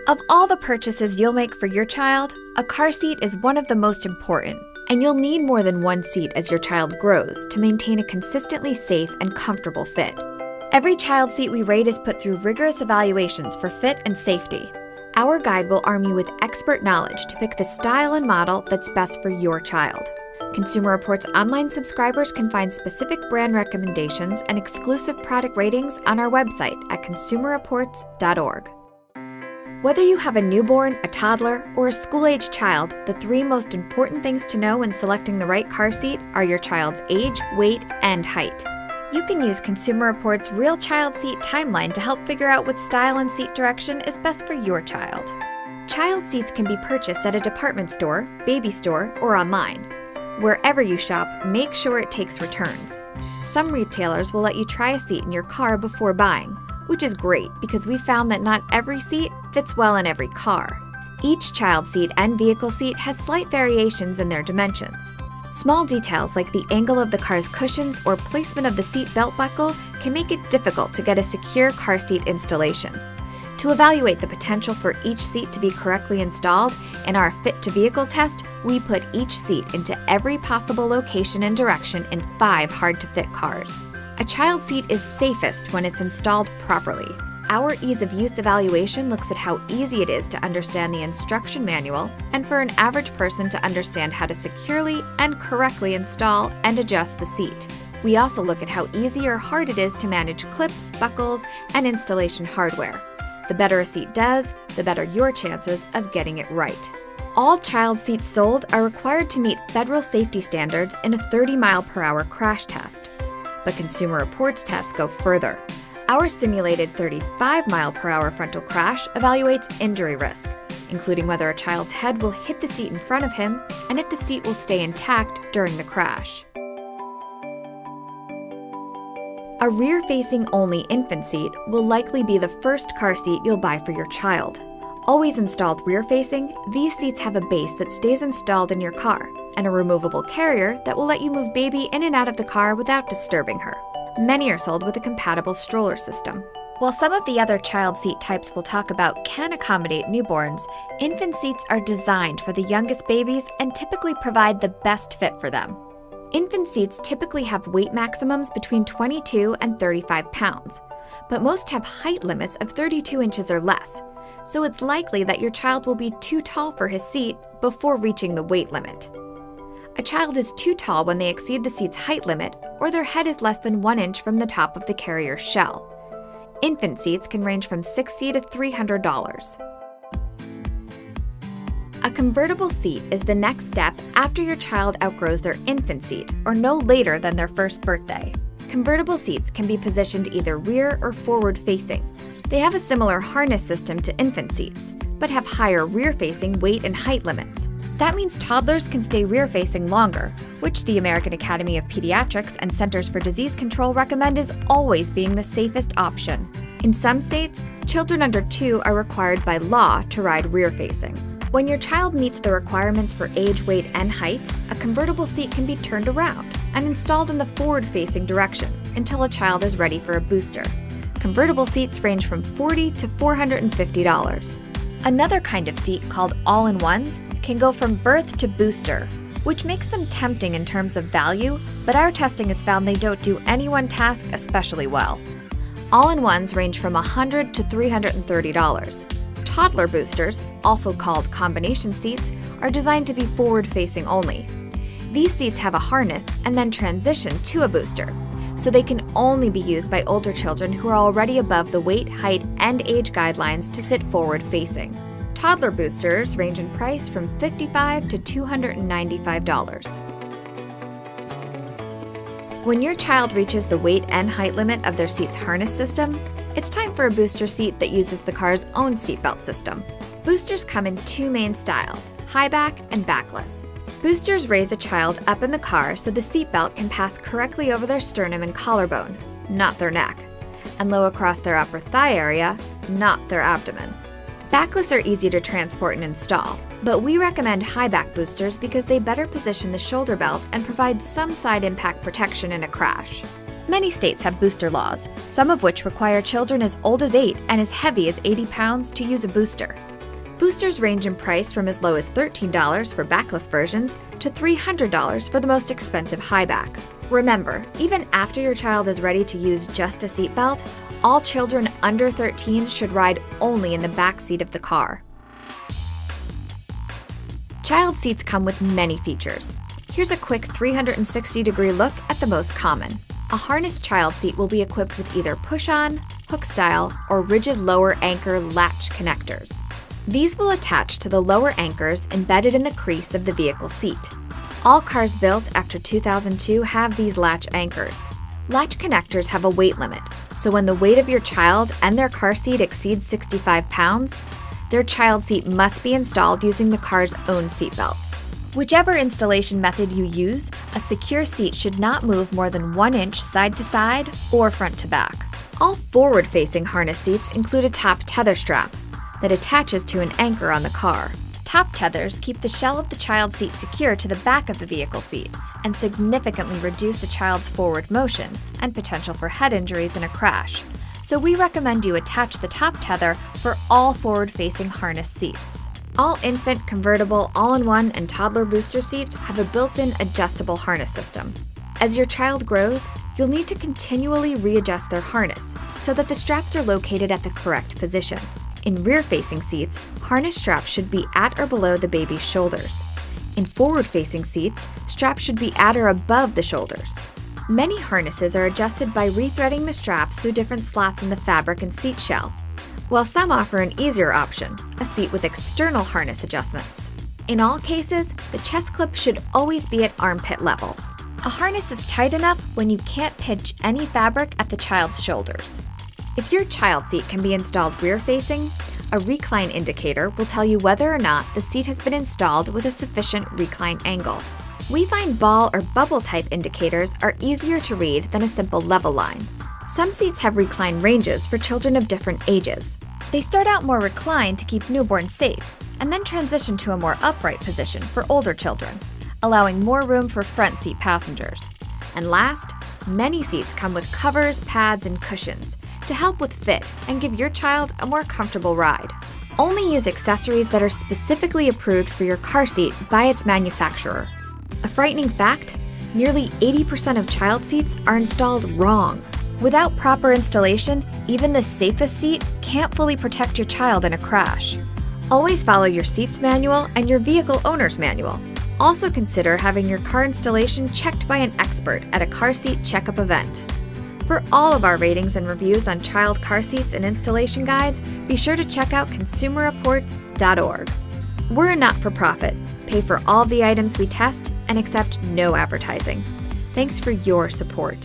Of all the purchases you'll make for your child, a car seat is one of the most important, and you'll need more than one seat as your child grows to maintain a consistently safe and comfortable fit. Every child seat we rate is put through rigorous evaluations for fit and safety. Our guide will arm you with expert knowledge to pick the style and model that's best for your child. Consumer Reports online subscribers can find specific brand recommendations and exclusive product ratings on our website at consumerreports.org. Whether you have a newborn, a toddler, or a school-age child, the three most important things to know when selecting the right car seat are your child's age, weight, and height. You can use Consumer Reports' Real Child Seat Timeline to help figure out what style and seat direction is best for your child. Child seats can be purchased at a department store, baby store, or online. Wherever you shop, make sure it takes returns. Some retailers will let you try a seat in your car before buying, which is great because we found that not every seat fits well in every car. Each child seat and vehicle seat has slight variations in their dimensions. Small details like the angle of the car's cushions or placement of the seat belt buckle can make it difficult to get a secure car seat installation. To evaluate the potential for each seat to be correctly installed, in our Fit to Vehicle test, we put each seat into every possible location and direction in 5 hard-to-fit cars. A child seat is safest when it's installed properly. Our ease of use evaluation looks at how easy it is to understand the instruction manual and for an average person to understand how to securely and correctly install and adjust the seat. We also look at how easy or hard it is to manage clips, buckles, and installation hardware. The better a seat does, the better your chances of getting it right. All child seats sold are required to meet federal safety standards in a 30-mile-per-hour crash test. But Consumer Reports tests go further. Our simulated 35-mile-per-hour frontal crash evaluates injury risk, including whether a child's head will hit the seat in front of him and if the seat will stay intact during the crash. A rear-facing only infant seat will likely be the first car seat you'll buy for your child. Always installed rear-facing, these seats have a base that stays installed in your car and a removable carrier that will let you move baby in and out of the car without disturbing her. Many are sold with a compatible stroller system. While some of the other child seat types we'll talk about can accommodate newborns, infant seats are designed for the youngest babies and typically provide the best fit for them. Infant seats typically have weight maximums between 22 and 35 pounds, but most have height limits of 32 inches or less, so it's likely that your child will be too tall for his seat before reaching the weight limit. A child is too tall when they exceed the seat's height limit or their head is less than 1 inch from the top of the carrier's shell. Infant seats can range from $60 to $300. A convertible seat is the next step after your child outgrows their infant seat, or no later than their first birthday. Convertible seats can be positioned either rear or forward-facing. They have a similar harness system to infant seats, but have higher rear-facing weight and height limits. That means toddlers can stay rear-facing longer, which the American Academy of Pediatrics and Centers for Disease Control recommend is always being the safest option. In some states, children under 2 are required by law to ride rear-facing. When your child meets the requirements for age, weight, and height, a convertible seat can be turned around and installed in the forward-facing direction until a child is ready for a booster. Convertible seats range from $40 to $450. Another kind of seat, called all-in-ones, can go from birth to booster, which makes them tempting in terms of value, but our testing has found they don't do any one task especially well. All-in-ones range from $100 to $330. Toddler boosters, also called combination seats, are designed to be forward-facing only. These seats have a harness and then transition to a booster, so they can only be used by older children who are already above the weight, height, and age guidelines to sit forward-facing. Toddler boosters range in price from $55 to $295. When your child reaches the weight and height limit of their seat's harness system, it's time for a booster seat that uses the car's own seatbelt system. Boosters come in 2 main styles, high back and backless. Boosters raise a child up in the car so the seatbelt can pass correctly over their sternum and collarbone, not their neck, and low across their upper thigh area, not their abdomen. Backless are easy to transport and install, but we recommend high back boosters because they better position the shoulder belt and provide some side impact protection in a crash. Many states have booster laws, some of which require children as old as 8 and as heavy as 80 pounds to use a booster. Boosters range in price from as low as $13 for backless versions to $300 for the most expensive high back. Remember, even after your child is ready to use just a seatbelt, all children under 13 should ride only in the back seat of the car. Child seats come with many features. Here's a quick 360-degree look at the most common. A harness child seat will be equipped with either push-on, hook-style, or rigid lower anchor latch connectors. These will attach to the lower anchors embedded in the crease of the vehicle seat. All cars built after 2002 have these latch anchors. Latch connectors have a weight limit, so when the weight of your child and their car seat exceeds 65 pounds, their child seat must be installed using the car's own seat belts. Whichever installation method you use, a secure seat should not move more than 1 inch side to side or front to back. All forward-facing harness seats include a top tether strap that attaches to an anchor on the car. Top tethers keep the shell of the child seat secure to the back of the vehicle seat and significantly reduce the child's forward motion and potential for head injuries in a crash. So we recommend you attach the top tether for all forward-facing harness seats. All infant, convertible, all-in-one, and toddler booster seats have a built-in adjustable harness system. As your child grows, you'll need to continually readjust their harness so that the straps are located at the correct position. In rear-facing seats, harness straps should be at or below the baby's shoulders. In forward-facing seats, straps should be at or above the shoulders. Many harnesses are adjusted by rethreading the straps through different slots in the fabric and seat shell, while some offer an easier option, a seat with external harness adjustments. In all cases, the chest clip should always be at armpit level. A harness is tight enough when you can't pinch any fabric at the child's shoulders. If your child seat can be installed rear-facing, a recline indicator will tell you whether or not the seat has been installed with a sufficient recline angle. We find ball or bubble type indicators are easier to read than a simple level line. Some seats have recline ranges for children of different ages. They start out more reclined to keep newborns safe, and then transition to a more upright position for older children, allowing more room for front seat passengers. And last, many seats come with covers, pads, and cushions to help with fit and give your child a more comfortable ride. Only use accessories that are specifically approved for your car seat by its manufacturer. A frightening fact, nearly 80% of child seats are installed wrong. Without proper installation, even the safest seat can't fully protect your child in a crash. Always follow your seats manual and your vehicle owner's manual. Also consider having your car installation checked by an expert at a car seat checkup event. For all of our ratings and reviews on child car seats and installation guides, be sure to check out consumerreports.org. We're a not-for-profit, pay for all the items we test, and accept no advertising. Thanks for your support.